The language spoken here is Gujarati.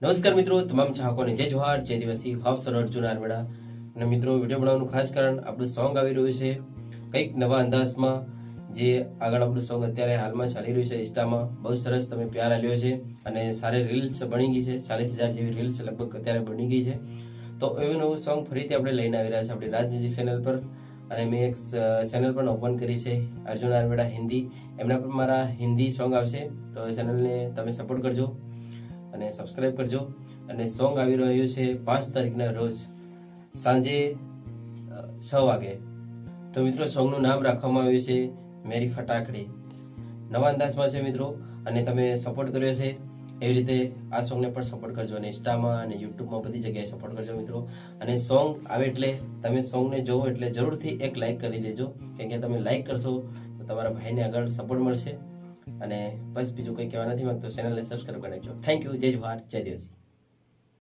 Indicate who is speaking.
Speaker 1: નમસ્કાર મિત્રો, તમામ ચાહકોને જય જોહાર, જય દિવસી, ભાવ સર અર્જુન આરમેડા. અને મિત્રો, વિડીયો બનાવવાનું ખાસ કારણ આપણું સોંગ આવી રહ્યું છે કંઈક નવા અંદાજમાં. જે આગળ આપણું સોંગ અત્યારે હાલમાં ચાલી રહ્યું છે ઇન્સ્ટામાં. બહુ સરસ તમે પ્યાર આલ્યો છે અને સારી રીલ્સ બની ગઈ છે. 40,000 જેવી રીલ્સ લગભગ અત્યારે બની ગઈ છે. તો એવું નવું સોંગ ફરીથી આપણે લઈને આવી રહ્યા છે આપણી રાજ મ્યુઝિક ચેનલ પર. અને મેં એક ચેનલ પણ ઓપન કરી છે, અર્જુન આરમેડા હિન્દી. એમના પર મારા હિન્દી સોંગ આવશે, તો એ ચેનલને તમે સપોર્ટ કરજો અને સબસ્ક્રાઇબ કરજો. અને સોંગ આવી રહ્યું છે 5 તારીખના રોજ સાંજે 6 વાગે. તો મિત્રો, સોંગનું નામ રાખવામાં આવ્યું છે મેરી ફટાકડી. નવા અંદાજમાં છે મિત્રો, અને તમે સપોર્ટ કર્યો છે એવી રીતે આ સોંગને પણ સપોર્ટ કરજો. અને ઇન્સ્ટામાં અને યુટ્યુબમાં બધી જગ્યાએ સપોર્ટ કરજો મિત્રો. અને સોંગ આવે એટલે તમે સોંગને જોવો એટલે જરૂરથી એક લાઇક કરી દેજો, કેમ કે તમે લાઇક કરશો તો તમારા ભાઈને આગળ સપોર્ટ મળશે. અને બસ બીજું કંઈ કહેવા નથી માંગતો. ચેનલને સબસ્ક્રાઈબ કરી નાખજો. Thank you. જય જોહાર, જય દિવસી.